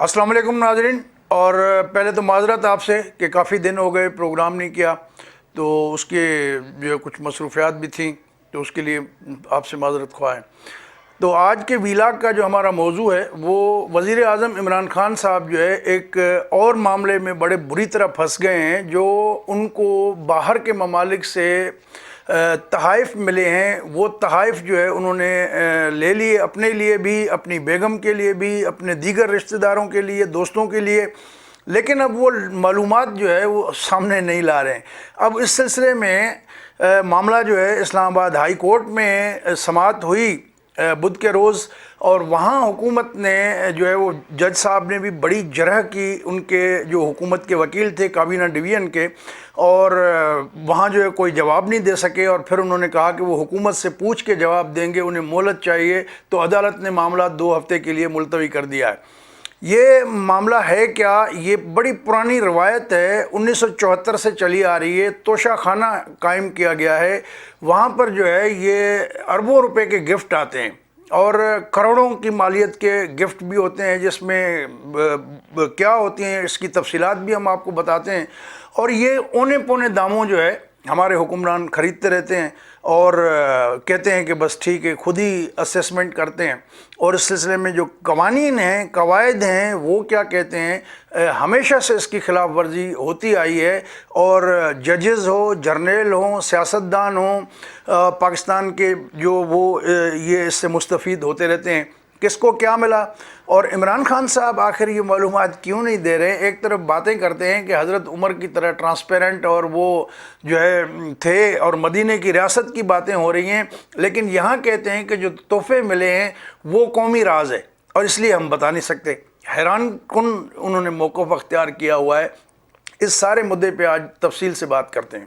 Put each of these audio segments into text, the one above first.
السلام علیکم ناظرین، اور پہلے تو معذرت آپ سے کہ کافی دن ہو گئے پروگرام نہیں کیا، تو اس کے جو کچھ مصروفیات بھی تھیں، تو اس کے لیے آپ سے معذرت خواہ ہیں۔ تو آج کے ویلاگ کا جو ہمارا موضوع ہے وہ وزیر اعظم عمران خان صاحب جو ہے ایک اور معاملے میں بڑے بری طرح پھنس گئے ہیں، جو ان کو باہر کے ممالک سے تحائف ملے ہیں۔ وہ تحائف جو ہے انہوں نے لے لیے، اپنے لیے بھی، اپنی بیگم کے لیے بھی، اپنے دیگر رشتہ داروں کے لیے، دوستوں کے لیے، لیکن اب وہ معلومات جو ہے وہ سامنے نہیں لا رہے ہیں۔ اب اس سلسلے میں معاملہ جو ہے اسلام آباد ہائی کورٹ میں سماعت ہوئی بدھ کے روز، اور وہاں حکومت نے جو ہے وہ جج صاحب نے بھی بڑی جرح کی، ان کے جو حکومت کے وکیل تھے کابینہ ڈویژن کے، اور وہاں جو ہے کوئی جواب نہیں دے سکے، اور پھر انہوں نے کہا کہ وہ حکومت سے پوچھ کے جواب دیں گے، انہیں مہلت چاہیے، تو عدالت نے معاملہ 2 ہفتے کے لیے ملتوی کر دیا ہے۔ یہ معاملہ ہے کیا؟ یہ بڑی پرانی روایت ہے، 1974 سے چلی آ رہی ہے۔ توشاخانہ قائم کیا گیا ہے، وہاں پر جو ہے یہ اربوں روپے کے گفٹ آتے ہیں، اور کروڑوں کی مالیت کے گفٹ بھی ہوتے ہیں، جس میں کیا ہوتی ہیں اس کی تفصیلات بھی ہم آپ کو بتاتے ہیں۔ اور یہ اونے پونے داموں جو ہے ہمارے حکمران خریدتے رہتے ہیں، اور کہتے ہیں کہ بس ٹھیک ہے، خود ہی اسیسمنٹ کرتے ہیں۔ اور اس سلسلے میں جو قوانین ہیں، قواعد ہیں، وہ کیا کہتے ہیں، ہمیشہ سے اس کی خلاف ورزی ہوتی آئی ہے، اور ججز ہو، جرنیل ہوں، سیاستدان ہوں پاکستان کے، جو وہ یہ اس سے مستفید ہوتے رہتے ہیں۔ کس کو کیا ملا، اور عمران خان صاحب آخر یہ معلومات کیوں نہیں دے رہے؟ ایک طرف باتیں کرتے ہیں کہ حضرت عمر کی طرح ٹرانسپیرنٹ اور وہ جو ہے تھے، اور مدینے کی ریاست کی باتیں ہو رہی ہیں، لیکن یہاں کہتے ہیں کہ جو تحفے ملے ہیں وہ قومی راز ہے، اور اس لیے ہم بتا نہیں سکتے۔ حیران کن انہوں نے موقف اختیار کیا ہوا ہے۔ اس سارے مدعے پہ آج تفصیل سے بات کرتے ہیں۔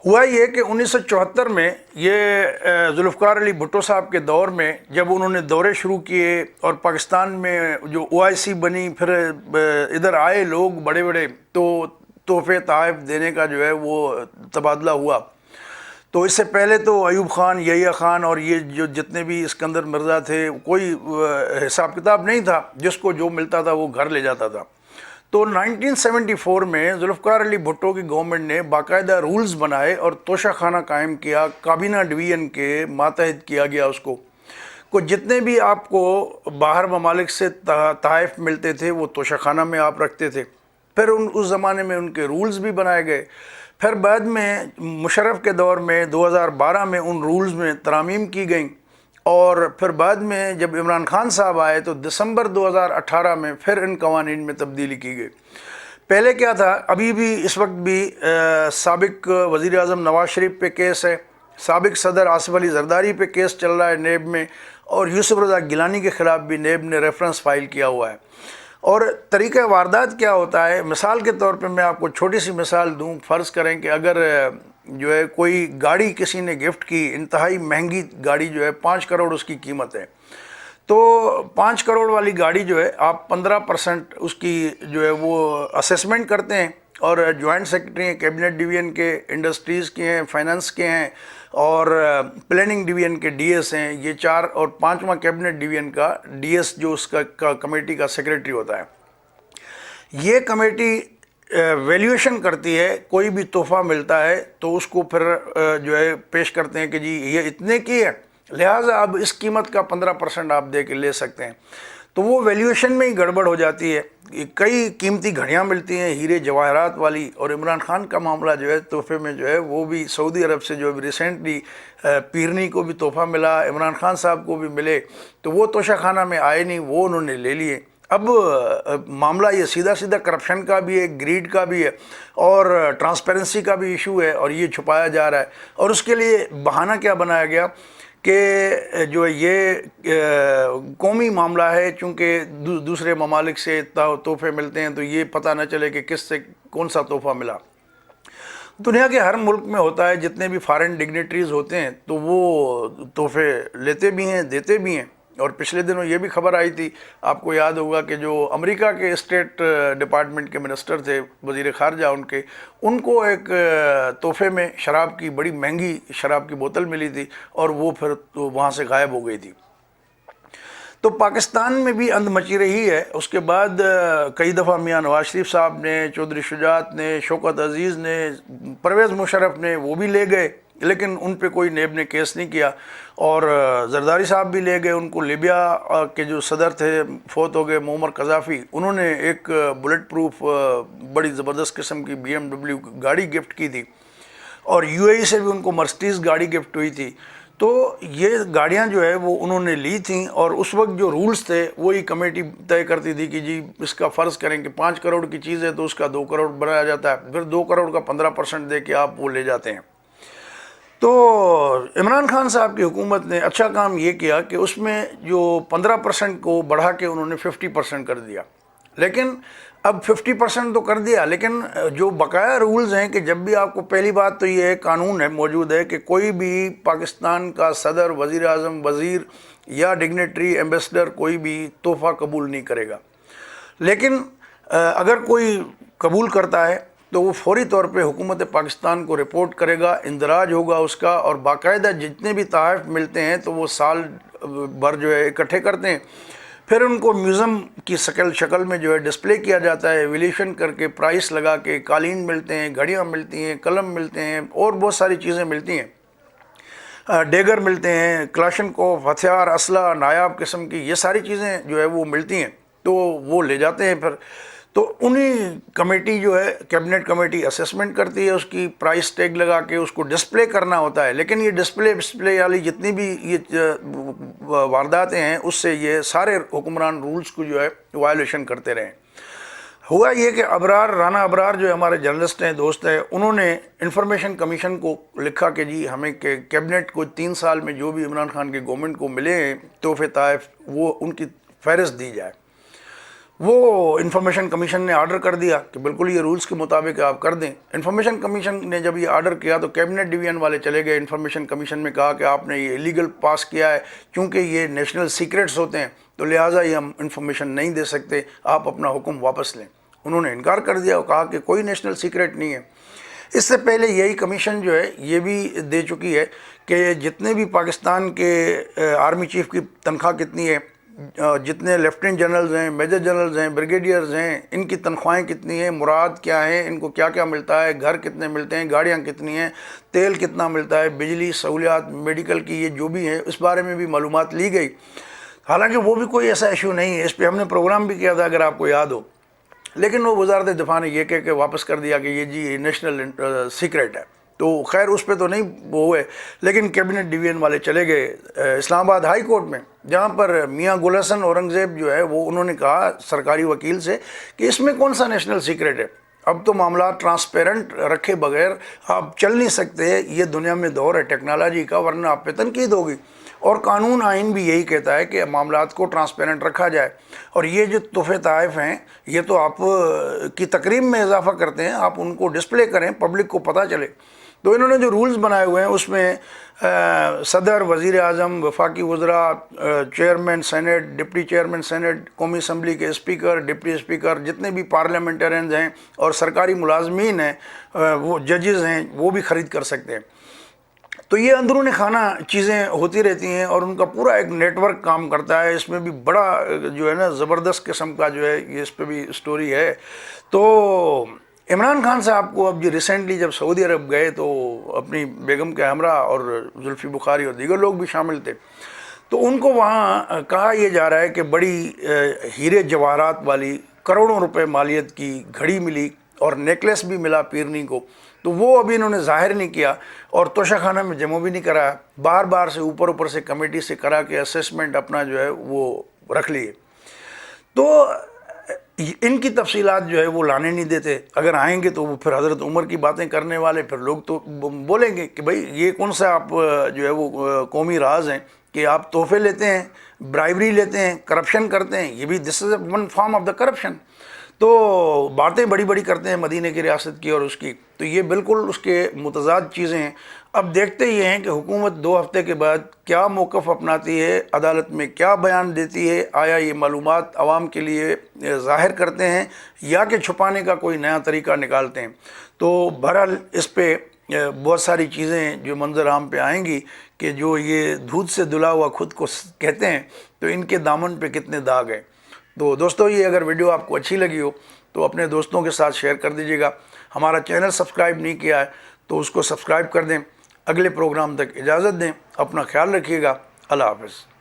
ہوا یہ کہ 1974 میں یہ ذوالفقار علی بھٹو صاحب کے دور میں جب انہوں نے دورے شروع کیے، اور پاکستان میں جو OIC بنی، پھر ادھر آئے لوگ بڑے بڑے، تو تحفے تحائف دینے کا جو ہے وہ تبادلہ ہوا۔ تو اس سے پہلے تو ایوب خان، یحییٰ خان، اور یہ جو جتنے بھی اسکندر مرزا تھے، کوئی حساب کتاب نہیں تھا، جس کو جو ملتا تھا وہ گھر لے جاتا تھا۔ تو 1974 میں ذوالفقار علی بھٹو کی گورنمنٹ نے باقاعدہ رولز بنائے اور توشاخانہ قائم کیا، کابینہ ڈویژن کے ماتحت کیا گیا اس کو جتنے بھی آپ کو باہر ممالک سے تحائف ملتے تھے وہ توشاخانہ میں آپ رکھتے تھے۔ پھر اس زمانے میں ان کے رولز بھی بنائے گئے۔ پھر بعد میں مشرف کے دور میں 2012 میں ان رولز میں ترامیم کی گئیں، اور پھر بعد میں جب عمران خان صاحب آئے تو دسمبر 2018 میں پھر ان قوانین میں تبدیلی کی گئی۔ پہلے کیا تھا، ابھی بھی اس وقت بھی سابق وزیر اعظم نواز شریف پہ کیس ہے، سابق صدر آصف علی زرداری پہ کیس چل رہا ہے نیب میں، اور یوسف رضا گیلانی کے خلاف بھی نیب نے ریفرنس فائل کیا ہوا ہے۔ اور طریقہ واردات کیا ہوتا ہے، مثال کے طور پہ میں آپ کو چھوٹی سی مثال دوں۔ فرض کریں کہ اگر جو ہے کوئی گاڑی کسی نے گفٹ کی، انتہائی مہنگی گاڑی جو ہے 5 کروڑ اس کی قیمت ہے، تو 5 کروڑ والی گاڑی جو ہے آپ 15% اس کی جو ہے وہ اسیسمنٹ کرتے ہیں، اور جوائنٹ سیکرٹری ہیں کیبنٹ ڈویژن کے، انڈسٹریز کے ہیں، فائنانس کے ہیں، اور پلاننگ ڈویژن کے DS ہیں، یہ 4، اور 5واں کیبنٹ ڈویژن کا DS جو اس کا کمیٹی کا سیکرٹری ہوتا ہے۔ یہ کمیٹی ویلیویشن کرتی ہے، کوئی بھی تحفہ ملتا ہے تو اس کو پھر جو ہے پیش کرتے ہیں کہ جی یہ اتنے کی ہے، لہٰذا اب اس قیمت کا 15% آپ دے کے لے سکتے ہیں۔ تو وہ ویلیویشن میں ہی گڑبڑ ہو جاتی ہے۔ کئی قیمتی گھڑیاں ملتی ہیں ہیرے جواہرات والی، اور عمران خان کا معاملہ جو ہے تحفے میں جو ہے وہ بھی سعودی عرب سے جو ریسنٹلی پیرنی کو بھی تحفہ ملا، عمران خان صاحب کو بھی ملے، تو وہ توشاخانہ میں آئے نہیں، وہ انہوں نے لے لیے۔ اب معاملہ یہ سیدھا سیدھا کرپشن کا بھی ہے، گریڈ کا بھی ہے، اور ٹرانسپیرنسی کا بھی ایشو ہے، اور یہ چھپایا جا رہا ہے۔ اور اس کے لیے بہانہ کیا بنایا گیا کہ جو یہ قومی معاملہ ہے، چونکہ دوسرے ممالک سے تحفے ملتے ہیں تو یہ پتہ نہ چلے کہ کس سے کون سا تحفہ ملا۔ دنیا کے ہر ملک میں ہوتا ہے، جتنے بھی فارن ڈگنیٹریز ہوتے ہیں تو وہ تحفے لیتے بھی ہیں، دیتے بھی ہیں۔ اور پچھلے دنوں یہ بھی خبر آئی تھی، آپ کو یاد ہوگا کہ جو امریکہ کے اسٹیٹ ڈپارٹمنٹ کے منسٹر تھے، وزیر خارجہ ان کو ایک تحفے میں شراب کی، بڑی مہنگی شراب کی بوتل ملی تھی، اور وہ پھر وہاں سے غائب ہو گئی تھی۔ تو پاکستان میں بھی اندھ مچی رہی ہے. اس کے بعد کئی دفعہ میاں نواز شریف صاحب نے، چودھری شجاعت نے، شوکت عزیز نے، پرویز مشرف نے، وہ بھی لے گئے لیکن ان پہ کوئی نیب نے کیس نہیں کیا. اور زرداری صاحب بھی لے گئے، ان کو لیبیا کے جو صدر تھے فوت ہو گئے معمر قذافی، انہوں نے ایک بلٹ پروف بڑی زبردست قسم کی BMW گاڑی گفٹ کی تھی، اور UAE سے بھی ان کو مرسڈیز گاڑی گفٹ ہوئی تھی. تو یہ گاڑیاں جو ہے وہ انہوں نے لی تھیں، اور اس وقت جو رولز تھے وہی کمیٹی طے کرتی تھی کہ جی اس کا فرض کریں کہ 5 کروڑ کی چیز ہے تو اس کا 2 کروڑ بنایا جاتا ہے، پھر 2 کروڑ کا 15% دے کے آپ وہ لے جاتے ہیں. تو عمران خان صاحب کی حکومت نے اچھا کام یہ کیا کہ اس میں جو 15% کو بڑھا کے انہوں نے 50% کر دیا. لیکن اب 50% تو کر دیا، لیکن جو بقایا رولز ہیں کہ جب بھی آپ کو، پہلی بات تو یہ ہے قانون ہے موجود ہے کہ کوئی بھی پاکستان کا صدر، وزیر اعظم، وزیر یا ڈگنیٹری، ایمبیسڈر کوئی بھی تحفہ قبول نہیں کرے گا. لیکن اگر کوئی قبول کرتا ہے تو وہ فوری طور پہ حکومت پاکستان کو رپورٹ کرے گا، اندراج ہوگا اس کا، اور باقاعدہ جتنے بھی تحائف ملتے ہیں تو وہ سال بھر جو ہے اکٹھے کرتے ہیں، پھر ان کو میوزیم کی شکل میں جو ہے ڈسپلے کیا جاتا ہے، ایویلیشن کر کے پرائس لگا کے. قالین ملتے ہیں، گھڑیاں ملتی ہیں، قلم ملتے ہیں، اور بہت ساری چیزیں ملتی ہیں، ڈیگر ملتے ہیں، کلاشنکوف، ہتھیار، اسلحہ، نایاب قسم کی یہ ساری چیزیں جو ہے وہ ملتی ہیں، تو وہ لے جاتے ہیں. پھر تو انہی کمیٹی جو ہے کیبنٹ کمیٹی اسیسمنٹ کرتی ہے، اس کی پرائس ٹیگ لگا کے اس کو ڈسپلے کرنا ہوتا ہے. لیکن یہ ڈسپلے والی جتنی بھی یہ وارداتیں ہیں اس سے یہ سارے حکمران رولز کو جو ہے وائلیشن کرتے رہے. ہوا یہ کہ ابرار، رانا ابرار جو ہمارے جرنلسٹ ہیں، دوست ہیں، انہوں نے انفارمیشن کمیشن کو لکھا کہ جی ہمیں کہ کیبنٹ کو 3 سال میں جو بھی عمران خان کی گورنمنٹ کو ملے ہیں تحفے تحائف، وہ ان کی فہرست دی جائے. وہ انفارمیشن کمیشن نے آرڈر کر دیا کہ بالکل یہ رولز کے مطابق آپ کر دیں. انفارمیشن کمیشن نے جب یہ آرڈر کیا تو کیبنٹ ڈویژن والے چلے گئے انفارمیشن کمیشن میں، کہا کہ آپ نے یہ ایلیگل پاس کیا ہے، چونکہ یہ نیشنل سیکرٹس ہوتے ہیں تو لہٰذا یہ ہم انفارمیشن نہیں دے سکتے، آپ اپنا حکم واپس لیں. انہوں نے انکار کر دیا اور کہا کہ کوئی نیشنل سیکرٹ نہیں ہے. اس سے پہلے یہی کمیشن جو ہے یہ بھی دے چکی ہے کہ جتنے بھی پاکستان کے آرمی چیف کی تنخواہ کتنی ہے، جتنے لیفٹیننٹ جنرلز ہیں، میجر جنرلز ہیں، بریگیڈیئرز ہیں، ان کی تنخواہیں کتنی ہیں، مراد کیا ہیں، ان کو کیا کیا ملتا ہے، گھر کتنے ملتے ہیں، گاڑیاں کتنی ہیں، تیل کتنا ملتا ہے، بجلی، سہولیات، میڈیکل کی یہ جو بھی ہیں اس بارے میں بھی معلومات لی گئی. حالانکہ وہ بھی کوئی ایسا ایشو نہیں ہے، اس پہ ہم نے پروگرام بھی کیا تھا اگر آپ کو یاد ہو. لیکن وہ وزارت دفاع نے یہ کہہ کے واپس کر دیا کہ یہ جی یہ نیشنل سیکرٹ ہے. تو خیر اس پہ تو نہیں وہ ہوئے، لیکن کیبنٹ ڈویژن والے چلے گئے اسلام آباد ہائی کورٹ میں، جہاں پر میاں گل حسن اورنگزیب جو ہے وہ انہوں نے کہا سرکاری وکیل سے کہ اس میں کون سا نیشنل سیکرٹ ہے، اب تو معاملات ٹرانسپیرنٹ رکھے بغیر آپ چل نہیں سکتے، یہ دنیا میں دور ہے ٹیکنالوجی کا، ورنہ آپ پہ تنقید ہوگی. اور قانون آئین بھی یہی کہتا ہے کہ معاملات کو ٹرانسپیرنٹ رکھا جائے. اور یہ جو تحفے تحائف ہیں یہ تو آپ کی تقریب میں اضافہ کرتے ہیں، آپ ان کو ڈسپلے کریں، پبلک کو پتہ چلے. تو انہوں نے جو رولز بنائے ہوئے ہیں اس میں صدر، وزیر اعظم، وفاقی وزراء، chairman senate, deputy chairman senate, قومی اسمبلی کے اسپیکر، ڈپٹی اسپیکر، جتنے بھی پارلیمنٹرینز ہیں اور سرکاری ملازمین ہیں، وہ ججز ہیں، وہ بھی خرید کر سکتے ہیں. تو یہ اندرون خانہ چیزیں ہوتی رہتی ہیں اور ان کا پورا ایک نیٹ ورک کام کرتا ہے. اس میں بھی بڑا جو ہے نا زبردست قسم کا جو ہے یہ اس پہ بھی سٹوری ہے. تو عمران خان صاحب کو اب جو ریسنٹلی جب سعودی عرب گئے تو اپنی بیگم کے ہمراہ اور زلفی بخاری اور دیگر لوگ بھی شامل تھے، تو ان کو وہاں کہا یہ جا رہا ہے کہ بڑی ہیرے جواہرات والی کروڑوں روپے مالیت کی گھڑی ملی اور نیکلیس بھی ملا پیرنی کو. تو وہ ابھی انہوں نے ظاہر نہیں کیا اور توشاخانہ میں جمع بھی نہیں کرایا، بار بار سے اوپر سے کمیٹی سے کرا کے اسیسمنٹ اپنا جو ہے وہ رکھ لیے. تو ان کی تفصیلات جو ہے وہ لانے نہیں دیتے، اگر آئیں گے تو وہ پھر حضرت عمر کی باتیں کرنے والے، پھر لوگ تو بولیں گے کہ بھائی یہ کون سا آپ جو ہے وہ قومی راز ہیں کہ آپ تحفے لیتے ہیں، برائبری لیتے ہیں، کرپشن کرتے ہیں. یہ بھی this is one form of the corruption. تو باتیں بڑی بڑی کرتے ہیں مدینہ کی ریاست کی اور اس کی، تو یہ بالکل اس کے متضاد چیزیں ہیں. اب دیکھتے یہ ہیں کہ حکومت 2 ہفتے کے بعد کیا موقف اپناتی ہے، عدالت میں کیا بیان دیتی ہے، آیا یہ معلومات عوام کے لیے ظاہر کرتے ہیں یا کہ چھپانے کا کوئی نیا طریقہ نکالتے ہیں. تو بہرحال اس پہ بہت ساری چیزیں جو منظر عام پہ آئیں گی کہ جو یہ دودھ سے دھلا ہوا خود کو کہتے ہیں، تو ان کے دامن پہ کتنے داغ ہیں۔ تو دوستو، یہ اگر ویڈیو آپ کو اچھی لگی ہو تو اپنے دوستوں کے ساتھ شیئر کر دیجیے گا۔ ہمارا چینل سبسکرائب نہیں کیا ہے تو اس کو سبسکرائب کر دیں۔ اگلے پروگرام تک اجازت دیں، اپنا خیال رکھیے گا، اللہ حافظ۔